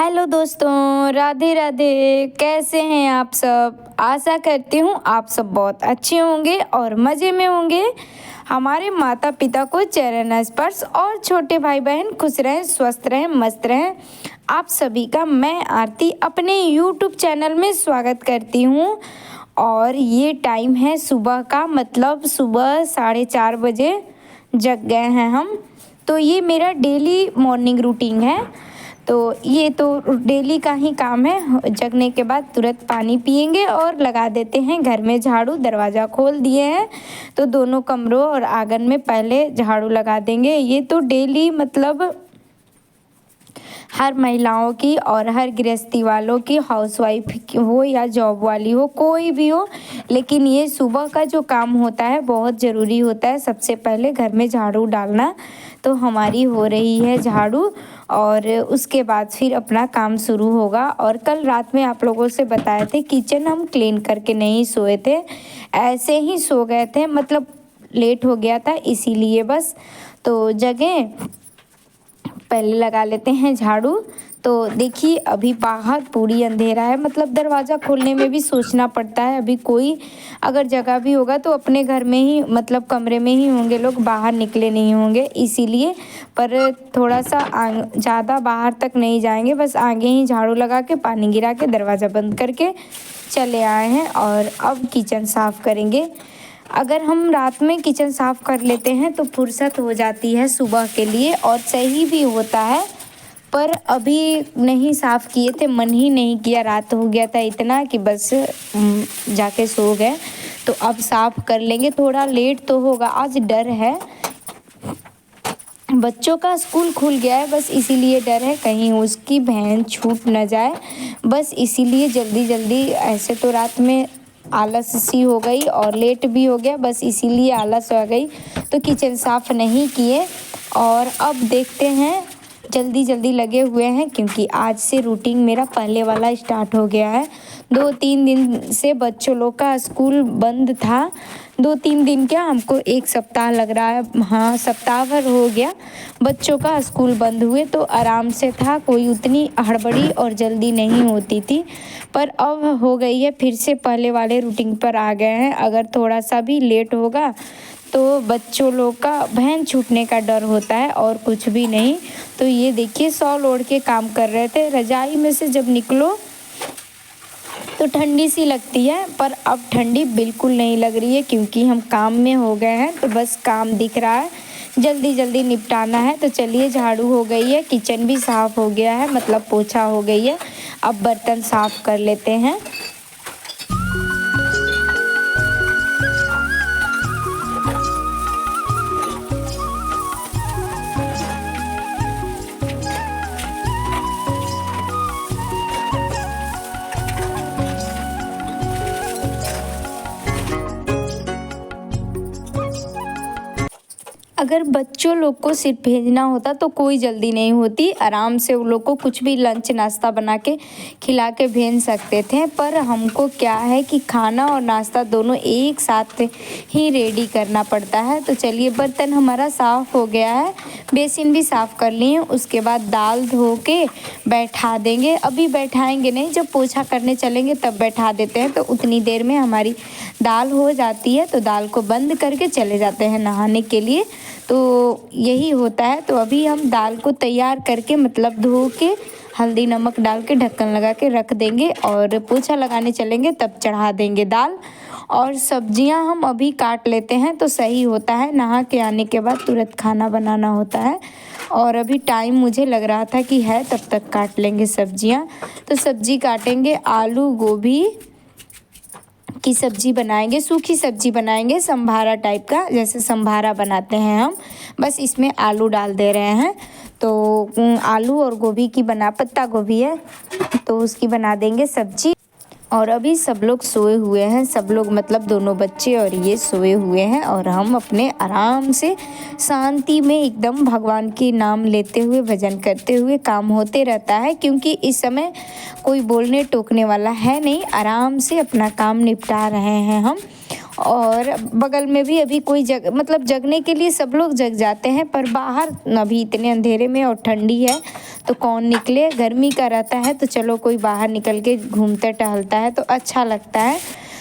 Hello दोस्तों, राधे राधे। कैसे हैं आप सब? आशा करती हूँ आप सब बहुत अच्छे होंगे और मज़े में होंगे। हमारे माता पिता को चरण स्पर्श और छोटे भाई बहन खुश रहें, स्वस्थ रहें, मस्त रहें। आप सभी का मैं आरती अपने यूट्यूब चैनल में स्वागत करती हूँ। और ये टाइम है सुबह का, मतलब सुबह 4:30 बजे जग गए हैं हम। तो ये मेरा डेली मॉर्निंग रूटीन है। तो ये तो डेली का ही काम है। जगने के बाद तुरंत पानी पिएंगे और लगा देते हैं घर में झाड़ू। दरवाज़ा खोल दिए हैं तो दोनों कमरों और आंगन में पहले झाड़ू लगा देंगे। ये तो डेली मतलब हर महिलाओं की और हर गृहस्थी वालों की, हाउसवाइफ हो या जॉब वाली हो, कोई भी हो, लेकिन ये सुबह का जो काम होता है बहुत ज़रूरी होता है। सबसे पहले घर में झाड़ू डालना। तो हमारी हो रही है झाड़ू और उसके बाद फिर अपना काम शुरू होगा। और कल रात में आप लोगों से बताए थे किचन हम क्लीन करके नहीं सोए थे, ऐसे ही सो गए थे, मतलब लेट हो गया था इसीलिए बस। तो जगह पहले लगा लेते हैं झाड़ू। तो देखिए अभी बाहर पूरी अंधेरा है, मतलब दरवाज़ा खोलने में भी सोचना पड़ता है। अभी कोई अगर जगह भी होगा तो अपने घर में ही, मतलब कमरे में ही होंगे लोग, बाहर निकले नहीं होंगे इसीलिए। पर थोड़ा सा ज़्यादा बाहर तक नहीं जाएंगे, बस आगे ही झाड़ू लगा के पानी गिरा के दरवाज़ा बंद करके चले आए हैं। और अब किचन साफ़ करेंगे। अगर हम रात में किचन साफ़ कर लेते हैं तो फुर्सत हो जाती है सुबह के लिए और सही भी होता है। पर अभी नहीं साफ़ किए थे, मन ही नहीं किया, रात हो गया था इतना कि बस जाके सो गए। तो अब साफ़ कर लेंगे। थोड़ा लेट तो होगा, आज डर है, बच्चों का स्कूल खुल गया है, बस इसीलिए डर है कहीं उसकी बहन छूट न जाए, बस इसीलिए जल्दी जल्दी। ऐसे तो रात में आलस सी हो गई और लेट भी हो गया, बस इसीलिए आलस आ गई तो किचन साफ़ नहीं किए। और अब देखते हैं, जल्दी जल्दी लगे हुए हैं क्योंकि आज से रूटीन मेरा पहले वाला स्टार्ट हो गया है। 2-3 दिन से बच्चों लोग का स्कूल बंद था। 2-3 दिन क्या, हमको 1 सप्ताह लग रहा है, हाँ सप्ताह भर हो गया बच्चों का स्कूल बंद हुए। तो आराम से था, कोई उतनी हड़बड़ी और जल्दी नहीं होती थी। पर अब हो गई है, फिर से पहले वाले रूटीन पर आ गए हैं। अगर थोड़ा सा भी लेट होगा तो बच्चों लोग का बहन छूटने का डर होता है और कुछ भी नहीं। तो ये देखिए शॉल ओढ़ के काम कर रहे थे। रजाई में से जब निकलो तो ठंडी सी लगती है, पर अब ठंडी बिल्कुल नहीं लग रही है क्योंकि हम काम में हो गए हैं। तो बस काम दिख रहा है, जल्दी जल्दी निपटाना है। तो चलिए, झाड़ू हो गई है, किचन भी साफ़ हो गया है, मतलब पोछा हो गई है। अब बर्तन साफ़ कर लेते हैं। अगर बच्चों लोग को सिर्फ भेजना होता तो कोई जल्दी नहीं होती, आराम से उन लोग को कुछ भी लंच नाश्ता बना के खिला के भेज सकते थे। पर हमको क्या है कि खाना और नाश्ता दोनों एक साथ ही रेडी करना पड़ता है। तो चलिए, बर्तन हमारा साफ़ हो गया है, बेसिन भी साफ़ कर लिए। उसके बाद दाल धो के बैठा देंगे। अभी बैठाएंगे नहीं, जब पोछा करने चलेंगे तब बैठा देते हैं। तो उतनी देर में हमारी दाल हो जाती है। तो दाल को बंद करके चले जाते हैं नहाने के लिए। तो यही होता है। तो अभी हम दाल को तैयार करके, मतलब धो के हल्दी नमक डाल के ढक्कन लगा के रख देंगे और पोछा लगाने चलेंगे तब चढ़ा देंगे दाल। और सब्जियां हम अभी काट लेते हैं तो सही होता है, नहा के आने के बाद तुरंत खाना बनाना होता है। और अभी टाइम मुझे लग रहा था कि है, तब तक काट लेंगे सब्जियां। तो सब्जी काटेंगे, आलू गोभी की सब्जी बनाएंगे, सूखी सब्जी बनाएंगे, संभारा टाइप का, जैसे संभारा बनाते हैं हम, बस इसमें आलू डाल दे रहे हैं। तो आलू और गोभी की बना, पत्ता गोभी है तो उसकी बना देंगे सब्जी। और अभी सब लोग सोए हुए हैं, सब लोग मतलब दोनों बच्चे और ये सोए हुए हैं और हम अपने आराम से शांति में एकदम भगवान के नाम लेते हुए, भजन करते हुए काम होते रहता है क्योंकि इस समय कोई बोलने टोकने वाला है नहीं। आराम से अपना काम निपटा रहे हैं हम। और बगल में भी अभी कोई मतलब जगने के लिए सब लोग जग जाते हैं, पर बाहर अभी इतने अंधेरे में और ठंडी है तो कौन निकले, गर्मी का रहता है तो चलो कोई बाहर निकल के घूमता टहलता है तो अच्छा लगता है।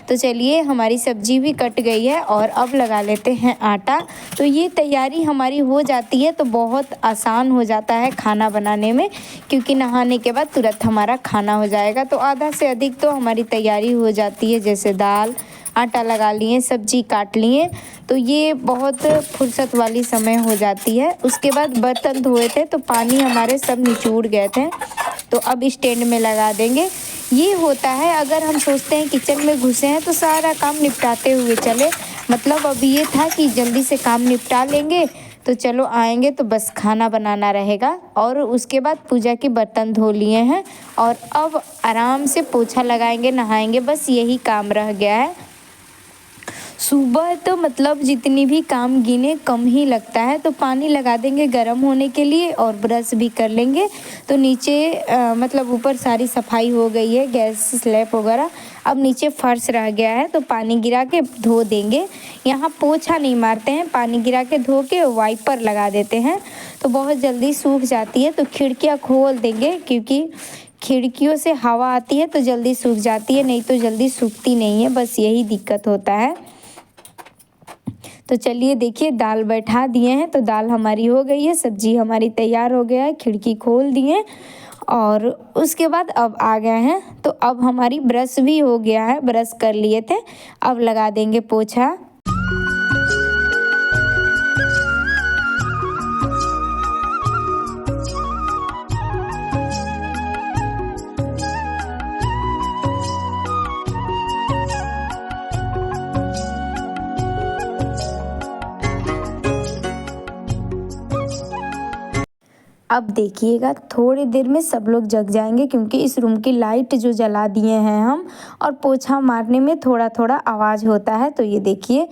तो चलिए हमारी सब्जी भी कट गई है और अब लगा लेते हैं आटा। तो ये तैयारी हमारी हो जाती है तो बहुत आसान हो जाता है खाना बनाने में, क्योंकि नहाने के बाद तुरंत हमारा खाना हो जाएगा। तो आधा से अधिक तो हमारी तैयारी हो जाती है, जैसे दाल आटा लगा लिए, सब्जी काट लिए, तो ये बहुत फुर्सत वाली समय हो जाती है। उसके बाद बर्तन धोए थे तो पानी हमारे सब निचोड़ गए थे, तो अब स्टैंड में लगा देंगे। ये होता है अगर हम सोचते हैं किचन में घुसे हैं तो सारा काम निपटाते हुए चले, मतलब अब ये था कि जल्दी से काम निपटा लेंगे तो चलो आएंगे तो बस खाना बनाना रहेगा। और उसके बाद पूजा के बर्तन धो लिए हैं और अब आराम से पोछा लगाएंगे, नहाएंगे, बस यही काम रह गया है। सुबह तो मतलब जितनी भी काम गिने कम ही लगता है, तो पानी लगा देंगे गर्म होने के लिए और ब्रश भी कर लेंगे। तो नीचे मतलब ऊपर सारी सफाई हो गई है, गैस स्लैब वगैरह, अब नीचे फर्श रह गया है तो पानी गिरा के धो देंगे। यहाँ पोछा नहीं मारते हैं, पानी गिरा के धो के वाइपर लगा देते हैं तो बहुत जल्दी सूख जाती है। तो खिड़कियाँ खोल देंगे, क्योंकि खिड़कियों से हवा आती है तो जल्दी सूख जाती है, नहीं तो जल्दी सूखती नहीं है, बस यही दिक्कत होता है। तो चलिए देखिए दाल बैठा दिए हैं तो दाल हमारी हो गई है, सब्जी हमारी तैयार हो गया है, खिड़की खोल दिए और उसके बाद अब आ गए हैं। तो अब हमारी ब्रश भी हो गया है, ब्रश कर लिए थे, अब लगा देंगे पोछा। अब देखिएगा थोड़ी देर में सब लोग जग जाएंगे, क्योंकि इस रूम की लाइट जो जला दिए हैं हम, और पोछा मारने में थोड़ा थोड़ा आवाज़ होता है। तो ये देखिए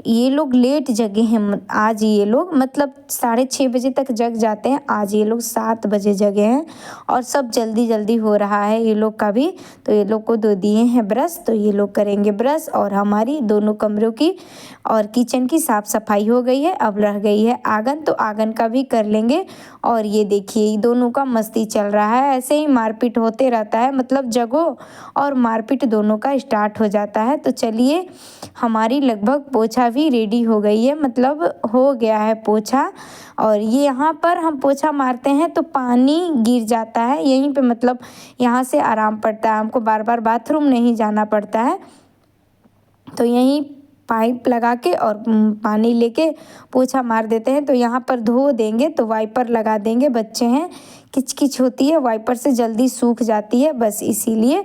ये लोग लेट जगे हैं आज, ये लोग मतलब 6:30 बजे तक जग जाते हैं, आज ये लोग 7 बजे जगे हैं और सब जल्दी जल्दी हो रहा है ये लोग का भी। तो ये लोग को दो दिए हैं ब्रश, तो ये लोग करेंगे ब्रश, और हमारी दोनों कमरों की और किचन की साफ़ सफाई हो गई है। अब रह गई है आंगन, तो आंगन का भी कर लेंगे। और ये देखिए दोनों का मस्ती चल रहा है, ऐसे ही मारपीट होते रहता है, मतलब जगो और मारपीट दोनों का स्टार्ट हो जाता है। तो चलिए हमारी लगभग पोछा भी रेडी हो गई है, मतलब हो गया है पोछा। और ये यहाँ पर हम पोछा मारते हैं तो पानी गिर जाता है यहीं पे, मतलब यहाँ से आराम पड़ता है, हमको बार बार बाथरूम नहीं जाना पड़ता है। तो यहीं पाइप लगा के और पानी लेके पोछा मार देते हैं। तो यहाँ पर धो देंगे तो वाइपर लगा देंगे, बच्चे हैं किचकिच होती है, वाइपर से जल्दी सूख जाती है, बस इसीलिए।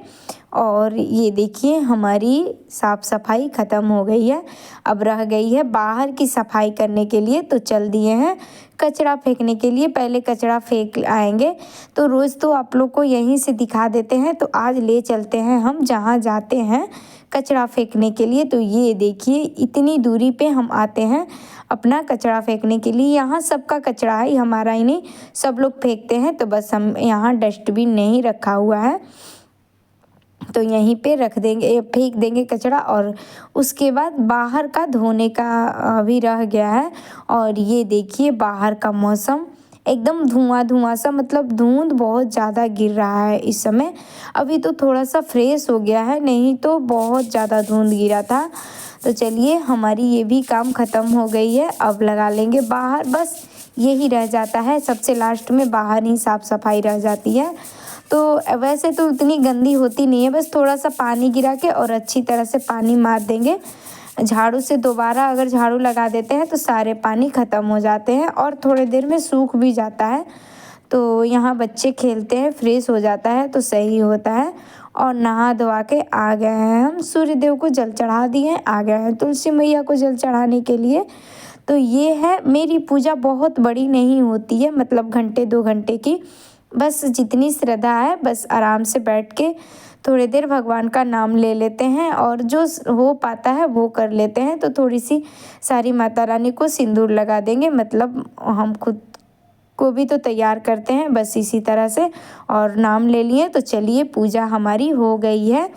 और ये देखिए हमारी साफ़ सफाई ख़त्म हो गई है, अब रह गई है बाहर की सफाई करने के लिए। तो चल दिए हैं कचरा फेंकने के लिए, पहले कचरा फेंक आएंगे। तो रोज़ तो आप लोग को यहीं से दिखा देते हैं, तो आज ले चलते हैं हम जहाँ जाते हैं कचरा फेंकने के लिए। तो ये देखिए इतनी दूरी पे हम आते हैं अपना कचरा फेंकने के लिए, यहाँ सबका कचरा है, हमारा ही नहीं, सब लोग फेंकते हैं। तो बस हम यहाँ डस्टबिन नहीं रखा हुआ है तो यहीं पे रख देंगे, फेंक देंगे कचरा। और उसके बाद बाहर का धोने का भी रह गया है। और ये देखिए बाहर का मौसम एकदम धुआं धुआं सा, मतलब धुंध बहुत ज़्यादा गिर रहा है इस समय। अभी तो थोड़ा सा फ्रेश हो गया है, नहीं तो बहुत ज़्यादा धुंध गिरा था। तो चलिए हमारी ये भी काम ख़त्म हो गई है, अब लगा लेंगे बाहर, बस यही रह जाता है सबसे लास्ट में, बाहर ही साफ़ सफाई रह जाती है। तो वैसे तो उतनी गंदी होती नहीं है, बस थोड़ा सा पानी गिरा के और अच्छी तरह से पानी मार देंगे झाड़ू से, दोबारा अगर झाड़ू लगा देते हैं तो सारे पानी ख़त्म हो जाते हैं और थोड़ी देर में सूख भी जाता है। तो यहाँ बच्चे खेलते हैं, फ्रेश हो जाता है तो सही होता है। और नहा धोवा के आ गए हैं हम, सूर्य देव को जल चढ़ा दिए, आ गए हैं तुलसी मैया को जल चढ़ाने के लिए। तो ये है मेरी पूजा, बहुत बड़ी नहीं होती है, मतलब घंटे 2 घंटे की, बस जितनी श्रद्धा है बस आराम से बैठ के थोड़ी देर भगवान का नाम ले लेते हैं और जो हो पाता है वो कर लेते हैं। तो थोड़ी सी सारी माता रानी को सिंदूर लगा देंगे, मतलब हम खुद को भी तो तैयार करते हैं, बस इसी तरह से। और नाम ले लिए तो चलिए पूजा हमारी हो गई है।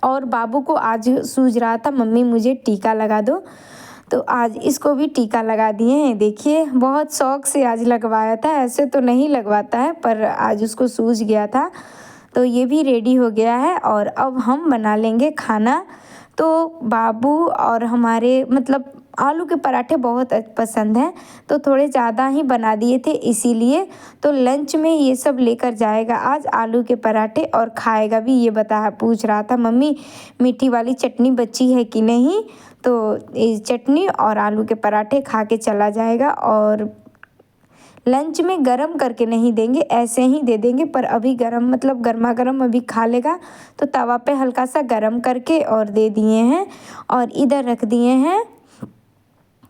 और बाबू को आज सूझ रहा था मम्मी मुझे टीका लगा दो, तो आज इसको भी टीका लगा दिए हैं। देखिए बहुत शौक से आज लगवाया था, ऐसे तो नहीं लगवाता है पर आज उसको सूझ गया था। तो ये भी रेडी हो गया है और अब हम बना लेंगे खाना। तो बाबू और हमारे मतलब आलू के पराठे बहुत पसंद हैं, तो थोड़े ज़्यादा ही बना दिए थे इसीलिए। तो लंच में ये सब लेकर जाएगा आज आलू के पराठे और खाएगा भी। ये पूछ रहा था मम्मी मीठी वाली चटनी बची है कि नहीं, तो ये चटनी और आलू के पराठे खा के चला जाएगा। और लंच में गरम करके नहीं देंगे, ऐसे ही दे देंगे, पर अभी गरम मतलब गर्मा गर्म अभी खा लेगा। तो तवा पे हल्का सा गरम करके और दे दिए हैं। और इधर रख दिए हैं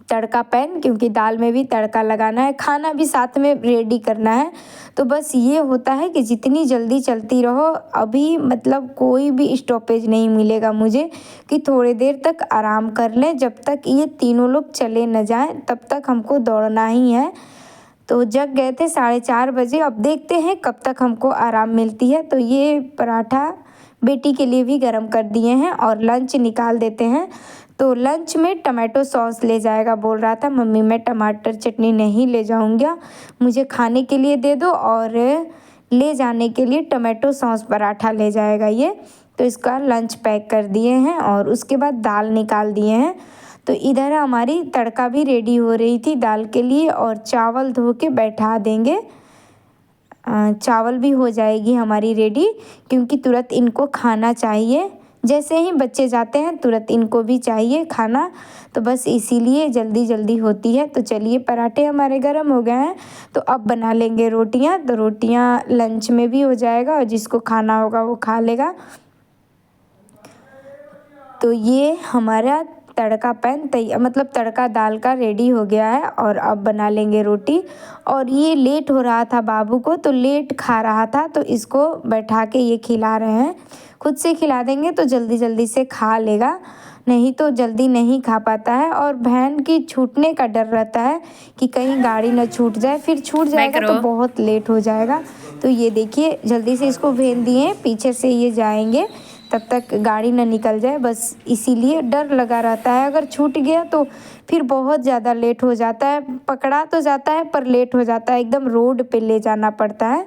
तड़का पैन, क्योंकि दाल में भी तड़का लगाना है, खाना भी साथ में रेडी करना है। तो बस ये होता है कि जितनी जल्दी चलती रहो, अभी मतलब कोई भी स्टॉपेज नहीं मिलेगा मुझे कि थोड़ी देर तक आराम कर लें। जब तक ये तीनों लोग चले न जाएं तब तक हमको दौड़ना ही है। तो जग गए थे 4:30 बजे, अब देखते हैं कब तक हमको आराम मिलती है। तो ये पराठा बेटी के लिए भी गरम कर दिए हैं और लंच निकाल देते हैं। तो लंच में टमाटो सॉस ले जाएगा, बोल रहा था मम्मी मैं टमाटर चटनी नहीं ले जाऊंगा, मुझे खाने के लिए दे दो, और ले जाने के लिए टमाटो सॉस पराठा ले जाएगा ये। तो इसका लंच पैक कर दिए हैं और उसके बाद दाल निकाल दिए हैं। तो इधर हमारी तड़का भी रेडी हो रही थी दाल के लिए, और चावल धो के बैठा देंगे। चावल भी हो जाएगी हमारी रेडी, क्योंकि तुरंत इनको खाना चाहिए। जैसे ही बच्चे जाते हैं तुरंत इनको भी चाहिए खाना, तो बस इसीलिए जल्दी जल्दी होती है। तो चलिए पराठे हमारे गर्म हो गए हैं, तो अब बना लेंगे रोटियां। तो रोटियां लंच में भी हो जाएगा और जिसको खाना होगा वो खा लेगा। तो ये हमारा तड़का पैन मतलब तड़का दाल का रेडी हो गया है और अब बना लेंगे रोटी। और ये लेट हो रहा था बाबू को, तो लेट खा रहा था, तो इसको बैठा के ये खिला रहे हैं। खुद से खिला देंगे तो जल्दी जल्दी से खा लेगा, नहीं तो जल्दी नहीं खा पाता है। और वैन की छूटने का डर रहता है कि कहीं गाड़ी न छूट जाए, फिर छूट जाएगा तो बहुत लेट हो जाएगा। तो ये देखिए जल्दी से इसको भेज दिए, पीछे से ये जाएंगे तब तक गाड़ी ना निकल जाए, बस इसीलिए डर लगा रहता है। अगर छूट गया तो फिर बहुत ज़्यादा लेट हो जाता है, पकड़ा तो जाता है पर लेट हो जाता है, एकदम रोड पे ले जाना पड़ता है।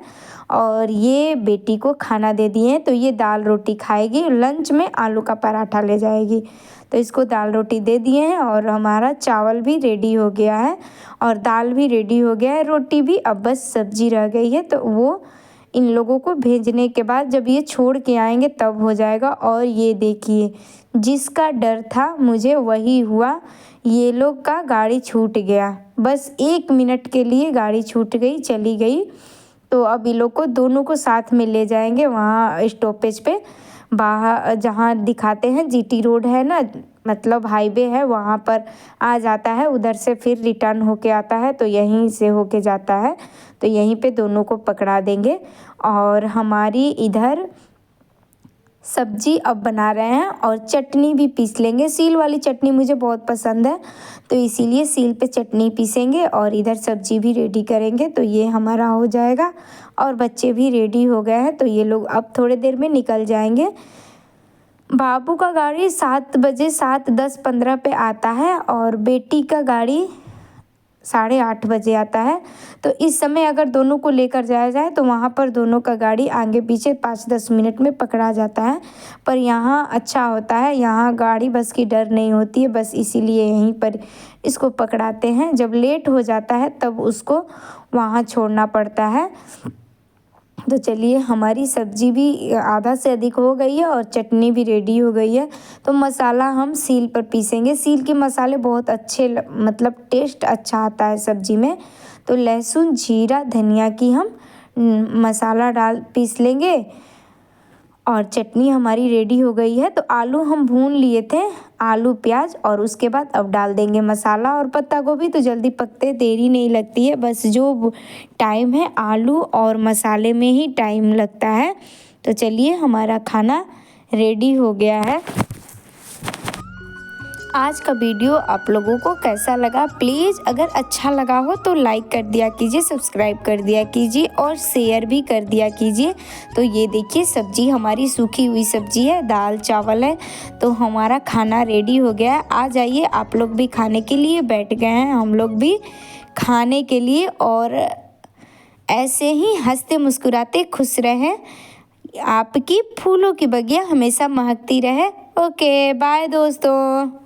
और ये बेटी को खाना दे दिए हैं, तो ये दाल रोटी खाएगी, लंच में आलू का पराठा ले जाएगी। तो इसको दाल रोटी दे दिए हैं और हमारा चावल भी रेडी हो गया है और दाल भी रेडी हो गया है, रोटी भी, अब बस सब्जी रह गई है। तो वो इन लोगों को भेजने के बाद जब ये छोड़ के आएंगे तब हो जाएगा। और ये देखिए जिसका डर था मुझे वही हुआ, ये लोग का गाड़ी छूट गया, बस 1 मिनट के लिए गाड़ी छूट गई, चली गई। तो अब ये लोग को दोनों को साथ में ले जाएंगे वहाँ स्टॉपेज पे, बाहर जहाँ दिखाते हैं जीटी रोड है ना, मतलब हाईवे है, वहाँ पर आ जाता है, उधर से फिर रिटर्न होके आता है, तो यहीं से होके जाता है। तो यहीं पे दोनों को पकड़ा देंगे। और हमारी इधर सब्जी अब बना रहे हैं और चटनी भी पीस लेंगे। सील वाली चटनी मुझे बहुत पसंद है, तो इसीलिए सील पे चटनी पीसेंगे और इधर सब्जी भी रेडी करेंगे। तो ये हमारा हो जाएगा और बच्चे भी रेडी हो गए हैं, तो ये लोग अब थोड़ी देर में निकल जाएंगे। बाबू का गाड़ी 7 बजे 7:10-15 पे आता है और बेटी का गाड़ी 8:30 बजे आता है। तो इस समय अगर दोनों को लेकर जाया जाए तो वहाँ पर दोनों का गाड़ी आगे पीछे 5-10 मिनट में पकड़ा जाता है। पर यहाँ अच्छा होता है, यहाँ गाड़ी बस की डर नहीं होती है, बस इसीलिए यहीं पर इसको पकड़ाते हैं। जब लेट हो जाता है तब उसको वहाँ छोड़ना पड़ता है। तो चलिए हमारी सब्जी भी आधा से अधिक हो गई है और चटनी भी रेडी हो गई है। तो मसाला हम सील पर पीसेंगे, सील के मसाले बहुत अच्छे मतलब टेस्ट अच्छा आता है सब्जी में। तो लहसुन जीरा धनिया की हम मसाला पीस लेंगे और चटनी हमारी रेडी हो गई है। तो आलू हम भून लिए थे, आलू प्याज, और उसके बाद अब डाल देंगे मसाला और पत्ता गोभी। तो जल्दी पकते देरी नहीं लगती है, बस जो टाइम है आलू और मसाले में ही टाइम लगता है। तो चलिए हमारा खाना रेडी हो गया है। आज का वीडियो आप लोगों को कैसा लगा, प्लीज़ अगर अच्छा लगा हो तो लाइक कर दिया कीजिए, सब्सक्राइब कर दिया कीजिए और शेयर भी कर दिया कीजिए। तो ये देखिए सब्जी हमारी सूखी हुई सब्जी है, दाल चावल है, तो हमारा खाना रेडी हो गया है। आ जाइए आप लोग भी खाने के लिए, बैठ गए हैं हम लोग भी खाने के लिए। और ऐसे ही हंसते मुस्कुराते खुश रहें, आपकी फूलों की बगिया हमेशा महकती रहे। ओके बाय दोस्तों।